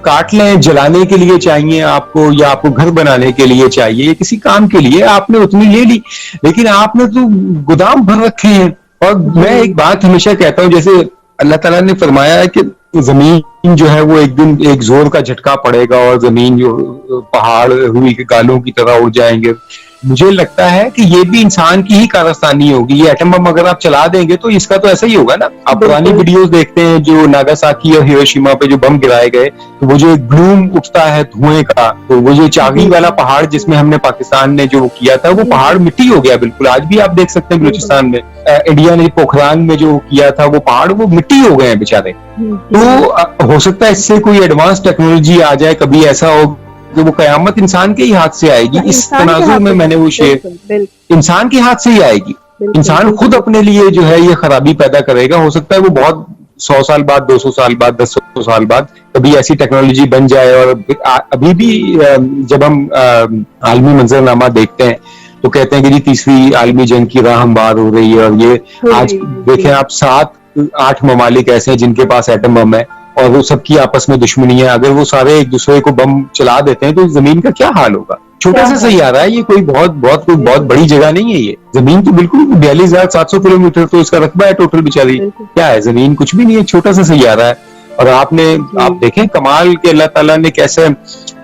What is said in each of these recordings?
काट लें, जलाने के लिए चाहिए आपको, या आपको घर बनाने के लिए चाहिए, किसी काम के लिए आपने उतनी ले ली, लेकिन आपने तो गोदाम भर रखे हैं। और मैं एक बात हमेशा कहता हूँ, जैसे अल्लाह ताला ने फरमाया है कि जमीन जो है वो एक दिन एक जोर का झटका पड़ेगा और जमीन जो पहाड़ रुई के गालों की तरह उड़ जाएंगे। मुझे लगता है कि ये भी इंसान की ही कारस्तानी होगी। ये एटम बम अगर आप चला देंगे तो इसका तो ऐसा ही होगा ना। आप पुरानी वीडियोस देखते हैं जो नागासाकी और हिरोशिमा पे जो बम गिराए गए, तो वो जो एक ब्लूम उठता है धुएं का, तो वो जो चागी वाला पहाड़ जिसमें हमने पाकिस्तान ने जो किया था, वो पहाड़ मिट्टी हो गया बिल्कुल। आज भी आप देख सकते हैं बलूचिस्तान में, इंडिया ने पोखरान में जो किया था, वो पहाड़ वो मिट्टी हो गए हैं बेचारे। तो हो सकता है इससे कोई एडवांस टेक्नोलॉजी आ जाए, कभी ऐसा हो कि वो कयामत इंसान के ही हाथ से आएगी। इस तनाजुर में मैंने वो शेर, इंसान के हाथ से ही आएगी। इंसान खुद अपने लिए जो है ये खराबी पैदा करेगा। हो सकता है वो बहुत 100 साल बाद, 200 साल बाद, 100 साल बाद कभी ऐसी टेक्नोलॉजी बन जाए। और अभी भी जब हम आलमी मंजरनामा देखते हैं तो कहते हैं कि जी तीसरी आलमी जंग की राह हमवार हो रही है। और ये आज देखें आप, 7-8 ममालिक ऐसे हैं जिनके पास एटम बम है और वो सबकी आपस में दुश्मनी है। अगर वो सारे एक दूसरे को बम चला देते हैं तो जमीन का क्या हाल होगा। छोटा सा सैयारा है ये, कोई बहुत बड़ी जगह नहीं है ये। जमीन तो बिल्कुल 42,700 किलोमीटर तो इसका रकबा है टोटल। बेचारी क्या है, जमीन कुछ भी नहीं है, छोटा सा सैयारा है। और आप देखें कमाल के अल्लाह ताला ने कैसे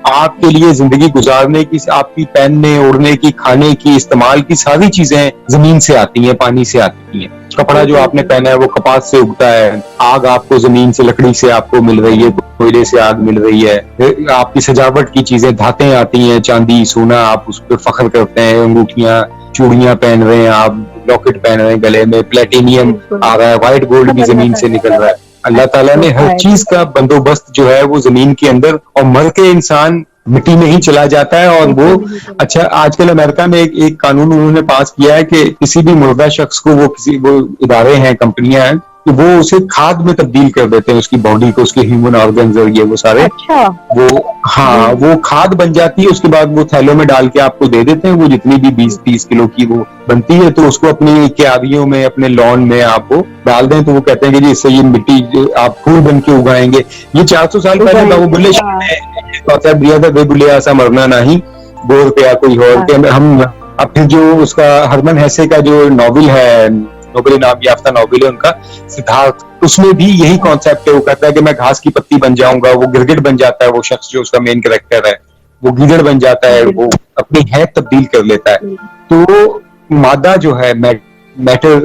आपके लिए जिंदगी गुजारने की, आपकी पहनने ओढ़ने की, खाने की, इस्तेमाल की सारी चीजें जमीन से आती हैं, पानी से आती हैं। कपड़ा जो आपने पहना है वो कपास से उगता है, आग आपको जमीन से, लकड़ी से आपको मिल रही है, कोयले से आग मिल रही है। आपकी सजावट की चीजें, धातें आती हैं, चांदी सोना, आप उस पर फख्र करते हैं। अंगूठियां चूड़ियां पहन रहे हैं आप, लॉकेट पहन रहे हैं गले में, प्लेटिनियम आ रहा है, व्हाइट गोल्ड भी जमीन से निकल रहा है। अल्लाह ताला ने हर चीज का बंदोबस्त जो है वो जमीन के अंदर, और मर के इंसान मिट्टी में ही चला जाता है। और वो अच्छा, आजकल अमेरिका में एक कानून उन्होंने पास किया है कि किसी भी मुर्दा शख्स को वो इदारे हैं, कंपनियां हैं, कि वो उसे खाद में तब्दील कर देते हैं, उसकी बॉडी को, उसके ह्यूमन ऑर्गन्स और ये वो सारे। अच्छा। वो खाद बन जाती है। उसके बाद वो थैलों में डाल के आपको दे देते हैं। वो जितनी भी 20-30 किलो की वो बनती है, तो उसको अपनी क्यारियों में, अपने लॉन में आप वो डाल दें, तो वो कहते हैं कि जी इससे ये मिट्टी आप फूल बन के उगाएंगे। ये 400 साल पहले बाबूबुल्ले कॉन्सेप्ट दिया था, बेबुले ऐसा मरना नहीं, गोर पे या कोई और के हम। अब फिर जो उसका हरमन हेसे का जो नॉवेल है, नोबेल इनाम याफ्ता नॉवेल है उनका, सिद्धार्थ, उसमें भी यही कॉन्सेप्ट है। वो कहता है कि मैं घास की पत्ती बन जाऊंगा। वो गिरगिट बन जाता है, वो शख्स जो उसका मेन कैरेक्टर है, वो गीदड़ बन जाता है, वो अपनी हैत तब्दील कर लेता है। तो मादा जो है, मैटर,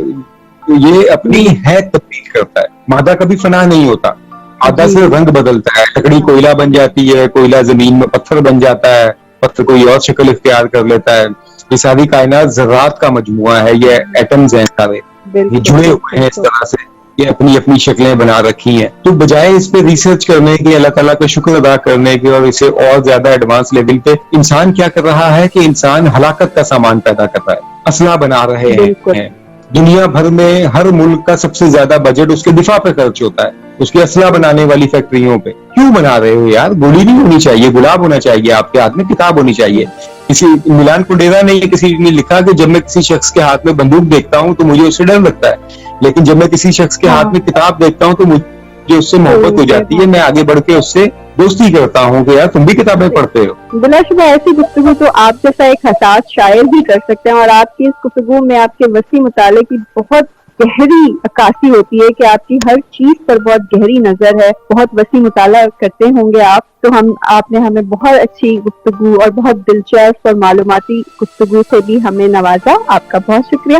ये अपनी हैत तब्दील करता है। मादा कभी फना नहीं होता, मादा से रंग बदलता है। लकड़ी कोयला बन जाती है, कोयला जमीन में पत्थर बन जाता है, पत्थर कोई और शक्ल इख्तियार कर लेता है। ये सारी कायनात ज़रात का मजमुआ है, ये एटम्स हैं सारे, ये जुड़े हुए हैं इस तरह से, ये अपनी अपनी शक्लें बना रखी हैं। तो बजाय इस पे रिसर्च करने की, अल्लाह ताला का शुक्र अदा करने की और इसे और ज्यादा एडवांस लेवल पे, इंसान क्या कर रहा है कि इंसान हलाकत का सामान पैदा कर रहा है, असला बना रहे हैं। दुनिया भर में हर मुल्क का सबसे ज्यादा बजट उसके दिफा पे खर्च होता है, उसकी असला बनाने वाली फैक्ट्रियों पे। क्यों बना रहे हो यार? गोली नहीं होनी चाहिए, गुलाब होना चाहिए आपके हाथ में, किताब होनी चाहिए। किसी मिलान कुंडेरा ने किसी ने लिखा कि जब मैं किसी शख्स के हाथ में बंदूक देखता हूँ तो मुझे उससे डर लगता है, लेकिन जब मैं किसी शख्स के हाथ में किताब देखता हूँ तो मुझे उससे मोहब्बत हो जाती है। मैं आगे बढ़ के उससे दोस्ती करता हूँ कि यार तुम भी किताबें पढ़ते हो। बिलाशुबा ऐसी गुफ्तगू तो आप जैसा एक हसास शायर भी कर सकते हैं, और आपकी इस गुफ्तगू में आपके वसी मुताले की बहुत गहरी अक्कासी होती है कि आपकी हर चीज पर बहुत गहरी नजर है, बहुत वसी मुताला करते होंगे आप। तो आपने हमें बहुत अच्छी गुफ्तगू और बहुत दिलचस्प और मालूमाती गुफ्तगू से भी हमें नवाजा, आपका बहुत शुक्रिया।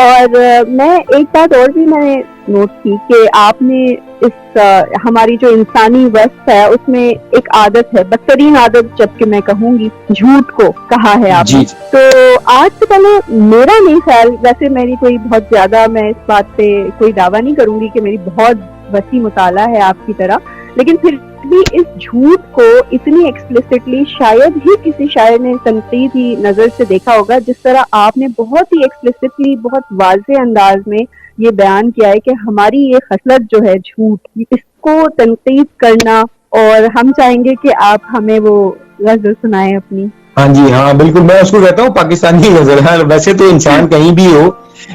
और मैं एक बात और भी मैंने नोट की कि आपने इस हमारी जो इंसानी वस्त है उसमें एक आदत है, बदतरीन आदत जबकि मैं कहूंगी, झूठ को कहा है आपने। तो आज से पहले मेरा नहीं ख्याल, वैसे मेरी कोई बहुत ज्यादा, मैं इस बात पे कोई दावा नहीं करूंगी कि मेरी बहुत वसी मुताला है आपकी तरह, लेकिन फिर भी इस झूठ को इतनी एक्सप्लिसिटली शायद ही किसी शायर ने तनकीदी नजर से देखा होगा जिस तरह आपने बहुत ही एक्सप्लिसिटली, बहुत वाज़ेह अंदाज में ये बयान किया है कि हमारी ये खसलत जो है झूठ, इसको तनकीद करना। और हम चाहेंगे कि आप हमें वो गजल सुनाएं अपनी। हाँ जी, हाँ बिल्कुल, मैं उसको कहता हूँ पाकिस्तानी गजल है। वैसे तो इंसान कहीं भी हो,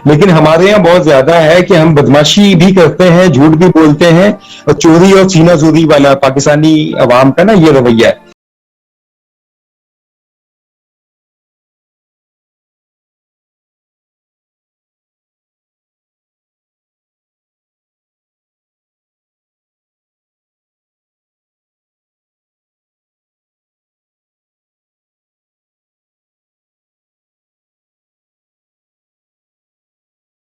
लेकिन हमारे यहाँ बहुत ज्यादा है कि हम बदमाशी भी करते हैं, झूठ भी बोलते हैं, और चोरी और सीना जोरी वाला पाकिस्तानी अवाम का ना ये रवैया है।